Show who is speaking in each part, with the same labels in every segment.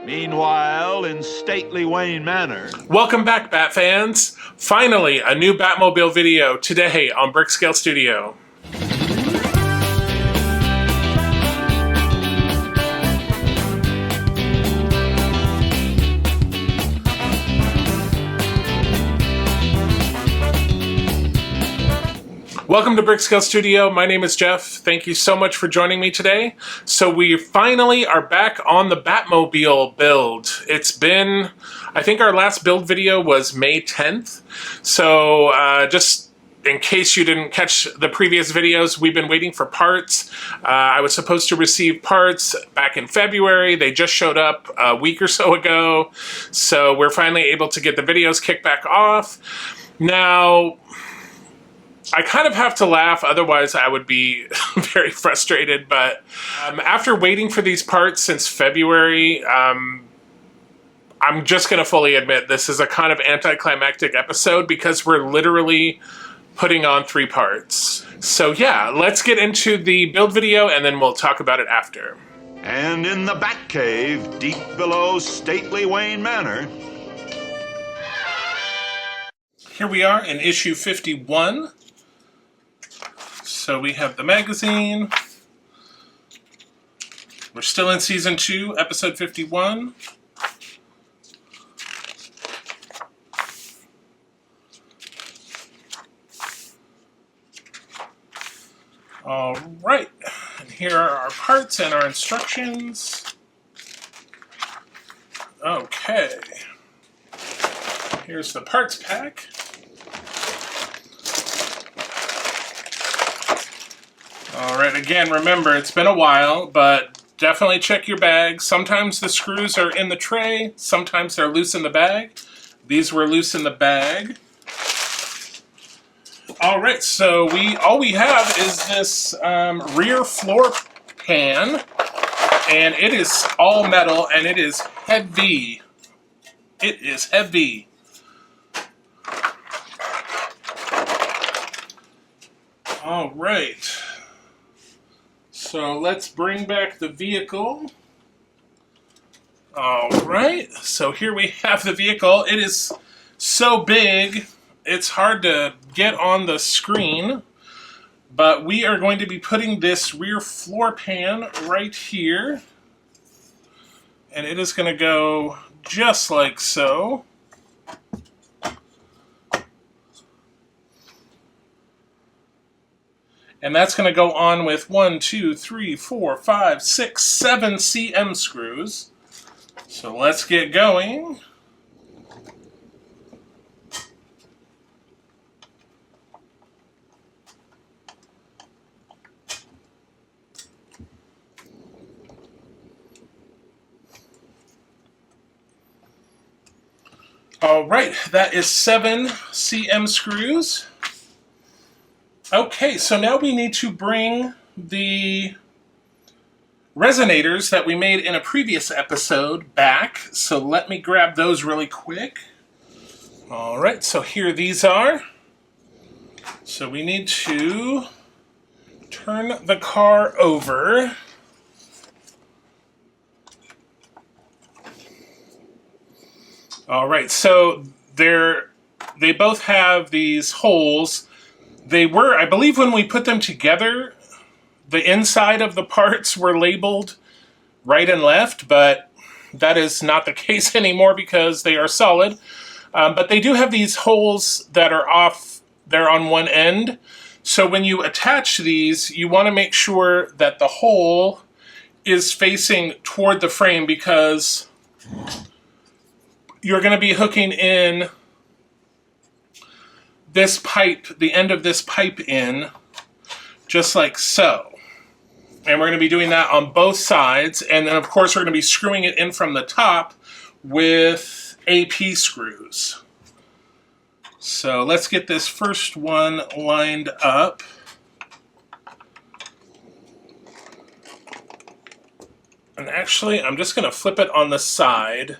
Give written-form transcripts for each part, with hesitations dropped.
Speaker 1: Meanwhile, in stately Wayne Manor.
Speaker 2: Welcome back, Bat fans! Finally, a new Batmobile video today on Brickscale Studio. Welcome to Brickscale Studio. My name is Jeff. Thank you so much for joining me today. So we finally are back on the Batmobile build. It's been, I think our last build video was May 10th. So just in case you didn't catch the previous videos, we've been waiting for parts. I was supposed to receive parts back in February. They just showed up a week or so ago. So we're finally able to get the videos kicked back off. Now, I kind of have to laugh, otherwise I would be very frustrated, but after waiting for these parts since February, I'm just going to fully admit this is a kind of anticlimactic episode because we're literally putting on 3 parts. So yeah, let's get into the build video and then we'll talk about it after.
Speaker 1: And in the Batcave, deep below stately Wayne Manor.
Speaker 2: Here we are in issue 51. So we have the magazine. We're still in season 2, episode 51. All right, and here are our parts and our instructions. Okay, here's the parts pack. Alright, again, remember, it's been a while, but definitely check your bag. Sometimes the screws are in the tray, sometimes they're loose in the bag. These were loose in the bag. Alright, so all we have is this rear floor pan, and it is all metal, and it is heavy. It is heavy. Alright. So let's bring back the vehicle. All right, so here we have the vehicle. It is so big, it's hard to get on the screen, but we are going to be putting this rear floor pan right here, and it is going to go just like so. And that's going to go on with 1, 2, 3, 4, 5, 6, 7 cm screws. So let's get going. All right, that is 7 cm screws. Okay, so now we need to bring the resonators that we made in a previous episode back. So let me grab those really quick. All right, so here these are. So we need to turn the car over. All right, so they both have these holes. They were, I believe when we put them together, the inside of the parts were labeled right and left, but that is not the case anymore because they are solid. But they do have these holes that are off there on one end. So when you attach these, you want to make sure that the hole is facing toward the frame because you're going to be hooking in this pipe, the end of this pipe in, just like so. And we're going to be doing that on both sides. And then, of course, we're going to be screwing it in from the top with AP screws. So let's get this first one lined up. And actually, I'm just going to flip it on the side.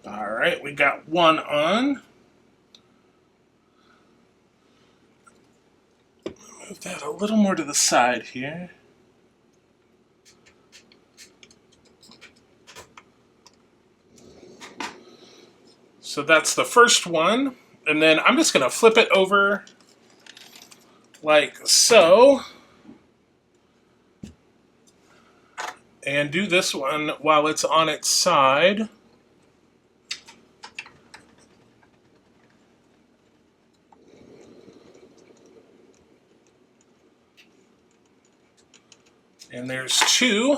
Speaker 2: All right, we got one on. Move that a little more to the side here. So that's the first one. And then I'm just going to flip it over like so. And do this one while it's on its side. And there's two.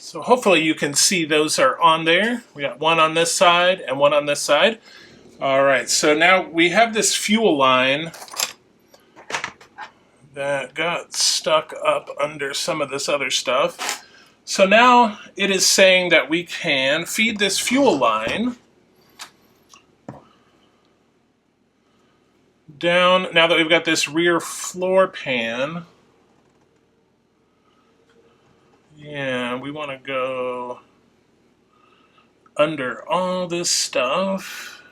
Speaker 2: So hopefully you can see those are on there. We got one on this side and one on this side. All right, so now we have this fuel line that got stuck up under some of this other stuff. So now it is saying that we can feed this fuel line down, now that we've got this rear floor pan. Yeah, we want to go under all this stuff.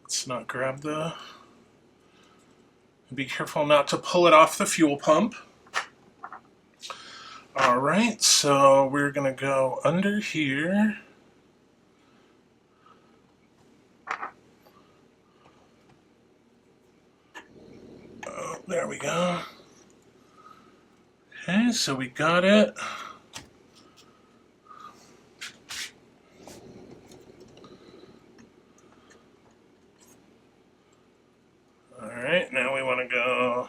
Speaker 2: Let's not grab the... Be careful not to pull it off the fuel pump. All right, so we're going to go under here. Oh, there we go. Okay, so we got it. All right, now we want to go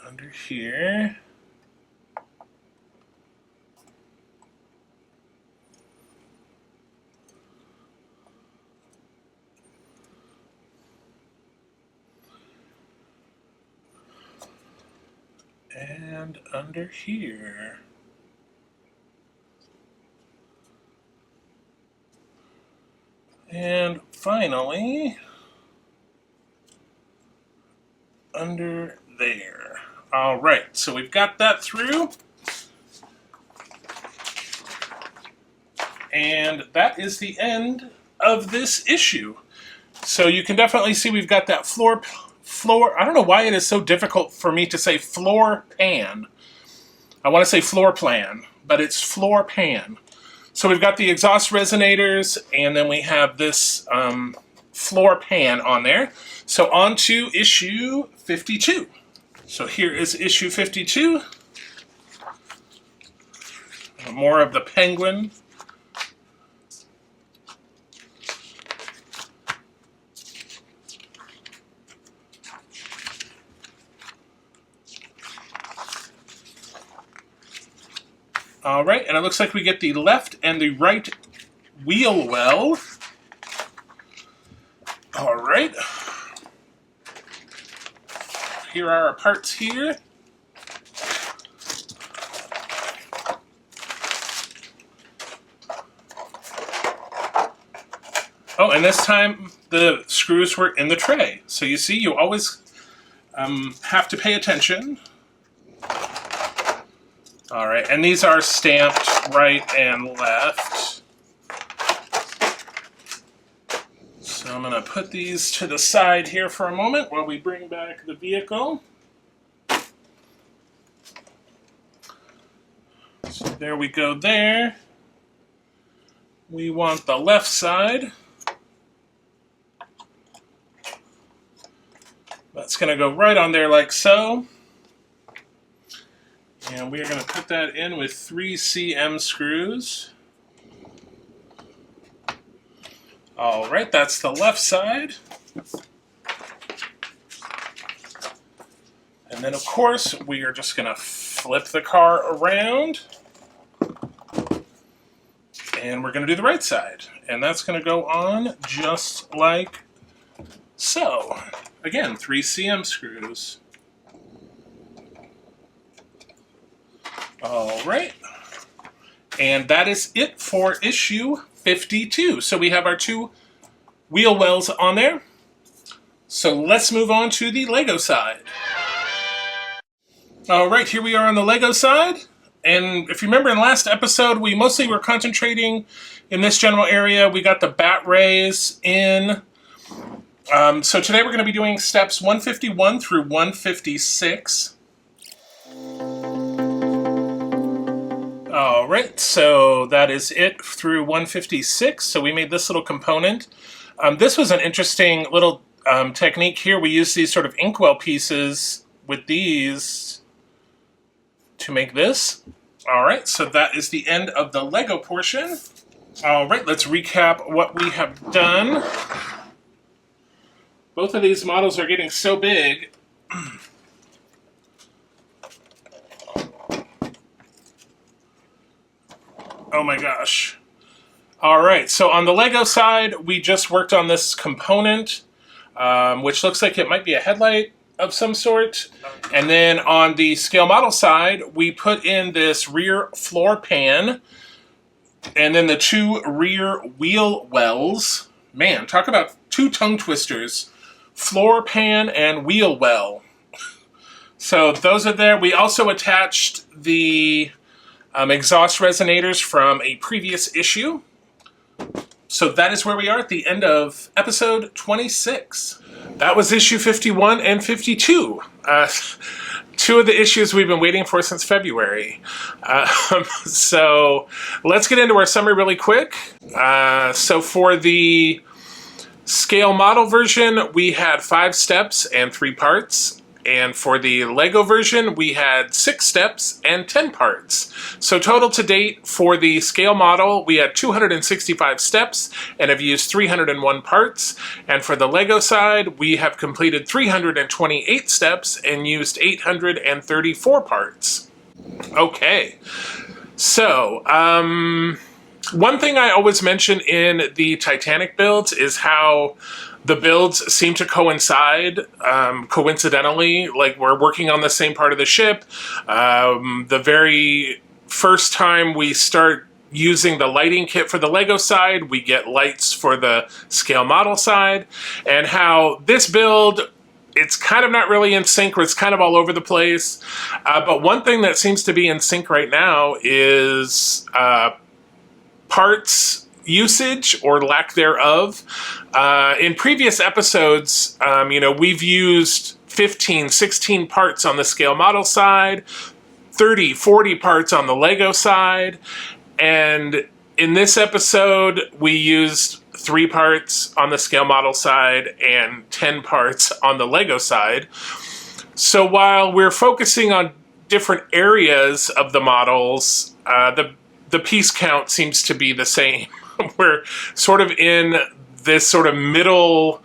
Speaker 2: under here. And under here. And finally, under there. All right, so we've got that through. And that is the end of this issue. So you can definitely see we've got that floor. I don't know why it is so difficult for me to say floor pan. I want to say floor plan, but it's floor pan. So we've got the exhaust resonators, and then we have this floor pan on there. So on to issue 52. So here is issue 52. More of the penguin. All right, and it looks like we get the left and the right wheel well. All right. Here are our parts here. Oh, and this time the screws were in the tray. So you see, you always have to pay attention. All right, and these are stamped right and left. So I'm going to put these to the side here for a moment while we bring back the vehicle. So there we go there. We want the left side. That's going to go right on there like so. And we are going to put that in with 3 cm screws. All right, that's the left side. And then, of course, we are just going to flip the car around. And we're going to do the right side. And that's going to go on just like so. Again, 3 cm screws. All right. And that is it for issue 52. So we have our 2 wheel wells on there. So let's move on to the Lego side. All right, here we are on the Lego side. And if you remember in the last episode, we mostly were concentrating in this general area. We got the bat rays in. So today we're going to be doing steps 151 through 156. Alright, so that is it through 156. So we made this little component. This was an interesting little technique here. We use these sort of inkwell pieces with these to make this. Alright, so that is the end of the Lego portion. Alright, let's recap what we have done. Both of these models are getting so big. Oh my gosh. Alright, so on the Lego side, we just worked on this component, which looks like it might be a headlight of some sort. And then on the scale model side, we put in this rear floor pan, and then the two rear wheel wells. Man, talk about two tongue twisters. Floor pan and wheel well. So those are there. We also attached the exhaust resonators from a previous issue. So that is where we are at the end of episode 26. That was issue 51 and 52. Two of the issues we've been waiting for since February. So let's get into our summary really quick. So for the scale model version, we had 5 steps and 3 parts. And for the Lego version, we had 6 steps and 10 parts. So total to date for the scale model, we had 265 steps and have used 301 parts. And for the Lego side, we have completed 328 steps and used 834 parts. Okay, so one thing I always mention in the Titanic builds is how the builds seem to coincide, coincidentally, like we're working on the same part of the ship. The very first time we start using the lighting kit for the Lego side, we get lights for the scale model side, and how this build, it's kind of not really in sync, or it's kind of all over the place. But one thing that seems to be in sync right now is parts usage or lack thereof. In previous episodes, we've used 15, 16 parts on the scale model side, 30, 40 parts on the Lego side, and in this episode, we used 3 parts on the scale model side and 10 parts on the Lego side. So while we're focusing on different areas of the models, the piece count seems to be the same. We're sort of in this sort of middle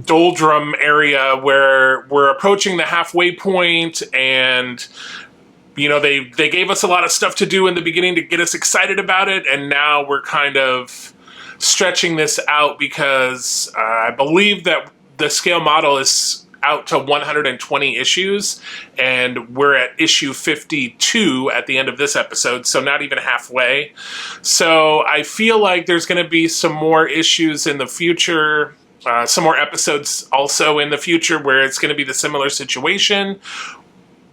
Speaker 2: doldrum area where we're approaching the halfway point, and they gave us a lot of stuff to do in the beginning to get us excited about it, and now we're kind of stretching this out because I believe that the scale model is out to 120 issues, and we're at issue 52 at the end of this episode, so not even halfway. So I feel like there's going to be some more issues in the future, some more episodes also in the future where it's going to be the similar situation.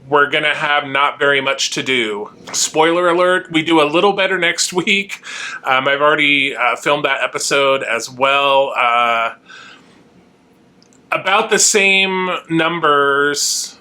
Speaker 2: We're going to have not very much to do. Spoiler alert, we do a little better next week. I've already filmed that episode as well. About the same numbers.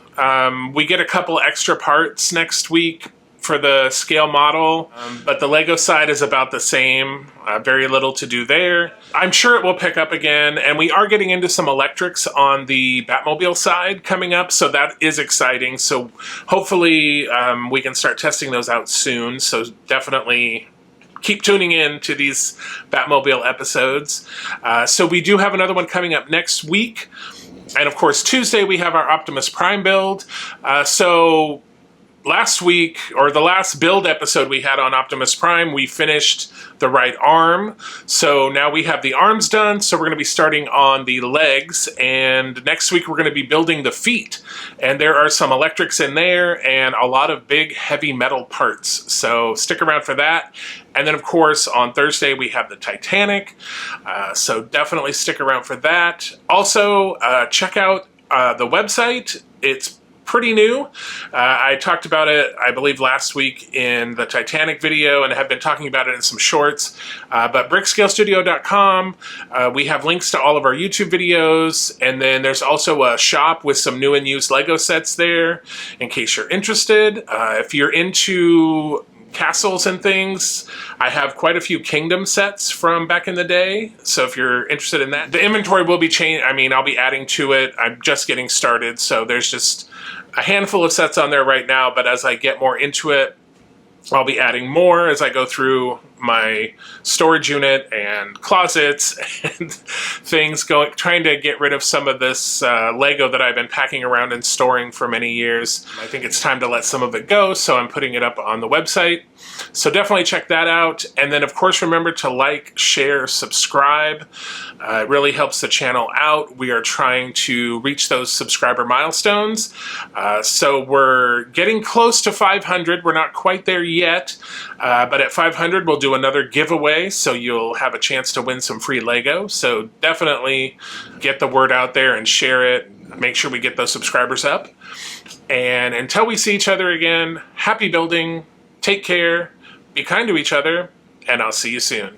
Speaker 2: We get a couple extra parts next week for the scale model, but the Lego side is about the same. Very little to do there. I'm sure it will pick up again, and we are getting into some electrics on the Batmobile side coming up, so that is exciting. So hopefully we can start testing those out soon, so definitely keep tuning in to these Batmobile episodes. So we do have another one coming up next week. And of course, Tuesday we have our Optimus Prime build. So last week, or the last build episode we had on Optimus Prime, we finished the right arm. So now we have the arms done, so we're going to be starting on the legs, and next week we're going to be building the feet. And there are some electrics in there and a lot of big heavy metal parts, so stick around for that. And then of course on Thursday we have the Titanic, so definitely stick around for that. Also check out the website. It's pretty new. I talked about it, I believe, last week in the Titanic video, and have been talking about it in some shorts. But Brickscalestudio.com, we have links to all of our YouTube videos, and then there's also a shop with some new and used Lego sets there, in case you're interested. If you're into castles and things, I have quite a few Kingdom sets from back in the day, so if you're interested in that. The inventory will be changed. I mean, I'll be adding to it. I'm just getting started, so there's just a handful of sets on there right now, but as I get more into it, I'll be adding more as I go through my storage unit and closets and things, trying to get rid of some of this Lego that I've been packing around and storing for many years. I think it's time to let some of it go, so I'm putting it up on the website. So definitely check that out. And then, of course, remember to like, share, subscribe. It really helps the channel out. We are trying to reach those subscriber milestones. So we're getting close to 500. We're not quite there yet, but at 500, we'll do another giveaway, so you'll have a chance to win some free Lego. So definitely get the word out there and share it. Make sure we get those subscribers up. And until we see each other again, happy building, take care, be kind to each other, and I'll see you soon.